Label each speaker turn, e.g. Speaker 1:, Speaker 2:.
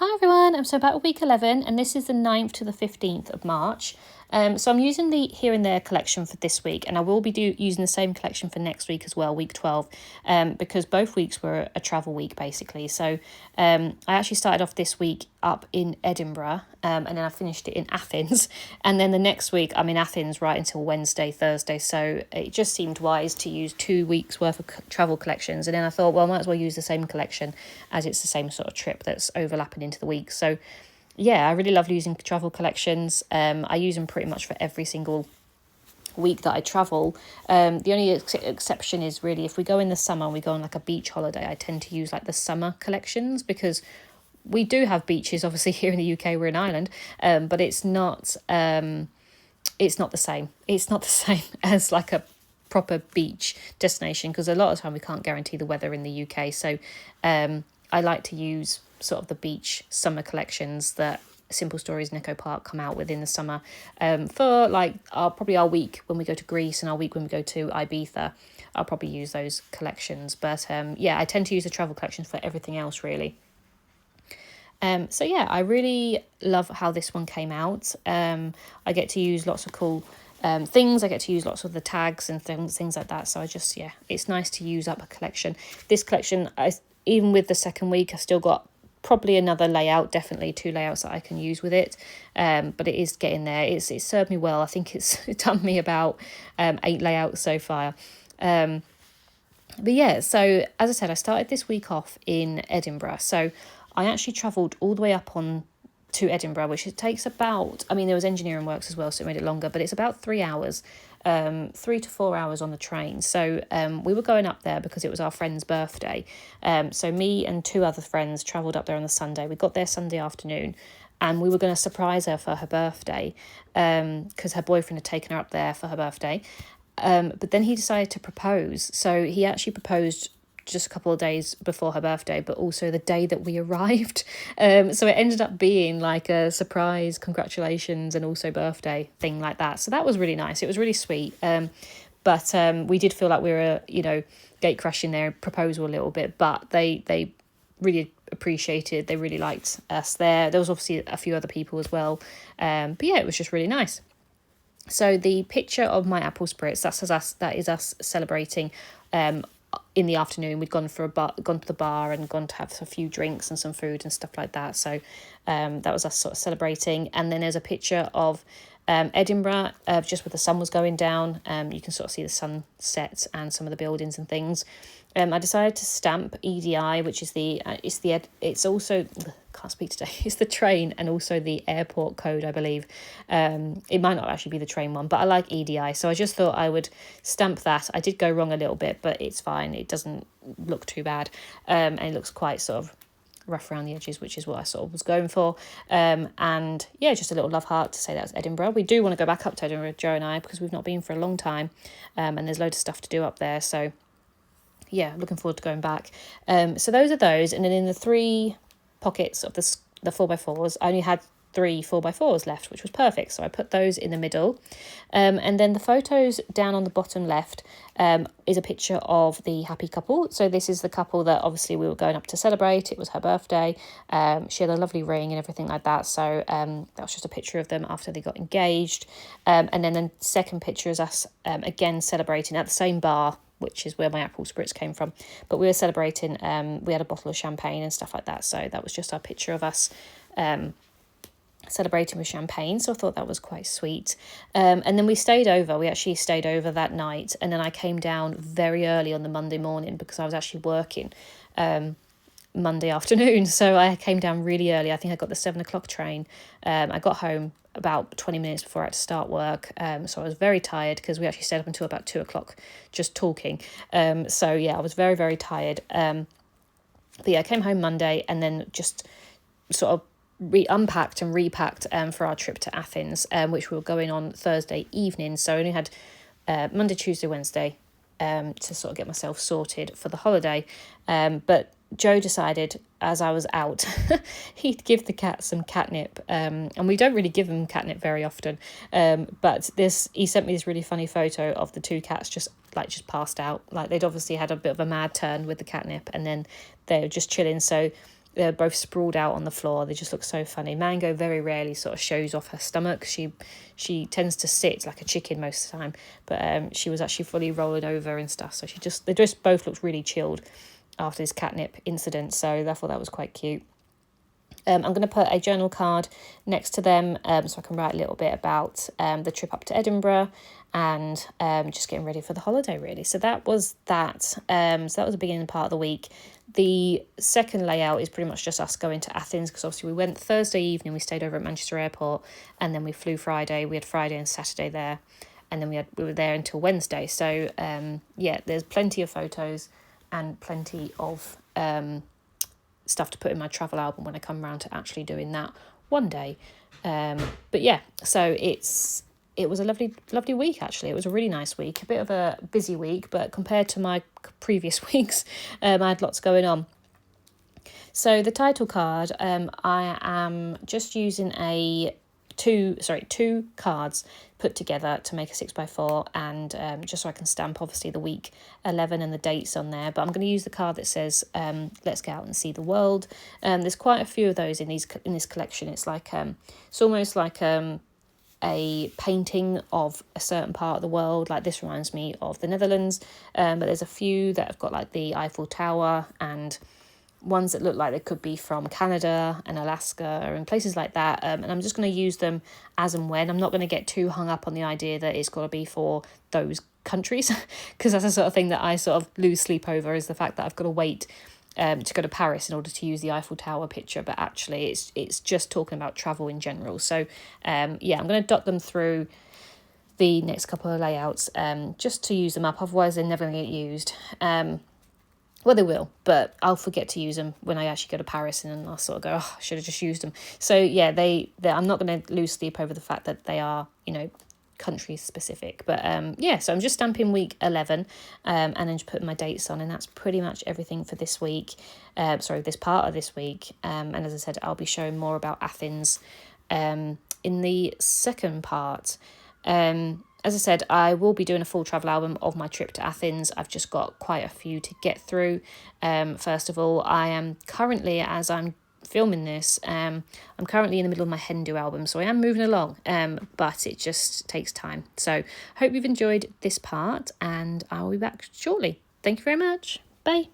Speaker 1: Hi everyone, I'm so back with week 11 and this is the 9th to the 15th of March. So I'm using the Here and There collection for this week, and I will be using the same collection for next week as well, week 12, because both weeks were a travel week basically. So I actually started off this week up in Edinburgh, and then I finished it in Athens, and then the next week I'm in Athens right until Wednesday, Thursday. So it just seemed wise to use 2 weeks worth of travel collections, and then I thought, well, I might as well use the same collection as it's the same sort of trip that's overlapping into the week. So yeah, I really love using travel collections. I use them pretty much for every single week that I travel. The only exception is really if we go in the summer and we go on like a beach holiday, I tend to use like the summer collections, because we do have beaches obviously here in the UK. We're in Ireland, but it's not the same. It's not the same as like a proper beach destination, because a lot of the time we can't guarantee the weather in the UK. So I like to use sort of the beach summer collections that Simple Stories and Echo Park come out with in the summer, for like probably our week when we go to Greece and our week when we go to Ibiza. I'll probably use those collections, but yeah, I tend to use the travel collections for everything else really. So yeah, I really love how this one came out. I get to use lots of cool things. I get to use lots of the tags and things like that. So it's nice to use up a collection. This collection, even with the second week, I still got probably another layout, definitely 2 layouts that I can use with it. But it is getting there. It's served me well. I think it's done me about 8 layouts so far. But yeah, so as I said, I started this week off in Edinburgh. So I actually travelled all the way up to Edinburgh, which it takes about, there was engineering works as well, so it made it longer, but it's about 3 hours, 3 to 4 hours on the train. So we were going up there because it was our friend's birthday. So me and 2 other friends travelled up there on the Sunday. We got there Sunday afternoon, and we were going to surprise her for her birthday, because her boyfriend had taken her up there for her birthday. But then he decided to propose. So he actually proposed just a couple of days before her birthday, but also the day that we arrived. So it ended up being like a surprise congratulations and also birthday thing like that. So that was really nice. It was really sweet. But we did feel like we were, gate crashing their proposal a little bit, but they really appreciated, they really liked us there. There was obviously a few other people as well. But yeah, it was just really nice. So the picture of my apple spritz, that is us celebrating in the afternoon. We'd gone to the bar and gone to have a few drinks and some food and stuff like that. So that was us sort of celebrating. And then there's a picture of Edinburgh, just where the sun was going down. You can sort of see the sunset and some of the buildings and things. I decided to stamp EDI, which is it's also, can't speak today, it's the train and also the airport code, I believe. It might not actually be the train one, but I like EDI, so I just thought I would stamp that. I did go wrong a little bit, but it's fine. It doesn't look too bad, and it looks quite sort of rough around the edges, which is what I sort of was going for. And yeah, just a little love heart to say that's Edinburgh. We do want to go back up to Edinburgh, Joe and I, because we've not been for a long time, and there's loads of stuff to do up there, so yeah, looking forward to going back. So those are those, and then in the 3 pockets of the 4x4s, I only had 3 4x4s left, which was perfect, so I put those in the middle. And then the photos down on the bottom left is a picture of the happy couple. So this is the couple that obviously we were going up to celebrate. It was her birthday. She had a lovely ring and everything like that, so that was just a picture of them after they got engaged. And then the second picture is us again celebrating at the same bar, which is where my apple spritz came from. But we were celebrating, we had a bottle of champagne and stuff like that. So that was just our picture of us celebrating with champagne. So I thought that was quite sweet. And then we actually stayed over that night. And then I came down very early on the Monday morning because I was actually working Monday afternoon. So I came down really early. I think I got the 7 o'clock train. I got home about 20 minutes before I had to start work. So I was very tired because we actually stayed up until about 2 o'clock just talking. So yeah, I was very, very tired. But yeah, I came home Monday and then just sort of unpacked and repacked for our trip to Athens, which we were going on Thursday evening. So I only had Monday, Tuesday, Wednesday to sort of get myself sorted for the holiday. But Joe decided, as I was out, he'd give the cat some catnip, and we don't really give them catnip very often, but he sent me this really funny photo of the 2 cats just passed out. Like, they'd obviously had a bit of a mad turn with the catnip, and then they were just chilling. So they're both sprawled out on the floor. They just look so funny. Mango very rarely sort of shows off her stomach. She tends to sit like a chicken most of the time, but she was actually fully rolling over and stuff. So they just both looked really chilled after this catnip incident. So I thought that was quite cute. I'm going to put a journal card next to them so I can write a little bit about the trip up to Edinburgh and just getting ready for the holiday, really. So that was that. So that was the beginning part of the week. The second layout is pretty much just us going to Athens, because obviously we went Thursday evening, we stayed over at Manchester Airport, and then we flew Friday. We had Friday and Saturday there, and then we were there until Wednesday. So yeah, there's plenty of photos and plenty of stuff to put in my travel album when I come around to actually doing that one day. But yeah, so it was a lovely week, actually. It was a really nice week, a bit of a busy week, but compared to my previous weeks, I had lots going on. So the title card, I am just using two cards put together to make a 6x4, and just so I can stamp obviously the week 11 and the dates on there. But I'm going to use the card that says let's get out and see the world. There's quite a few of those in this collection. It's like it's almost like a painting of a certain part of the world. Like this reminds me of the Netherlands, but there's a few that have got like the Eiffel Tower and ones that look like they could be from Canada and Alaska and places like that. And I'm just going to use them as and when. I'm not going to get too hung up on the idea that it's got to be for those countries, because that's the sort of thing that I sort of lose sleep over, is the fact that I've got to wait to go to Paris in order to use the Eiffel Tower picture. But actually it's just talking about travel in general. So yeah, I'm going to dot them through the next couple of layouts just to use them up. Otherwise they're never going to get used. Well, they will, but I'll forget to use them when I actually go to Paris, and then I'll sort of go, oh, I should have just used them. So yeah, I'm not going to lose sleep over the fact that they are, country specific. But yeah, so I'm just stamping week 11 and then just putting my dates on, and that's pretty much everything for this week. This part of this week. And as I said, I'll be showing more about Athens in the second part. As I said, I will be doing a full travel album of my trip to Athens. I've just got quite a few to get through. First of all, I am currently, as I'm filming this, I'm currently in the middle of my Hindu album, so I am moving along, but it just takes time. So hope you've enjoyed this part, and I will be back shortly. Thank you very much. Bye.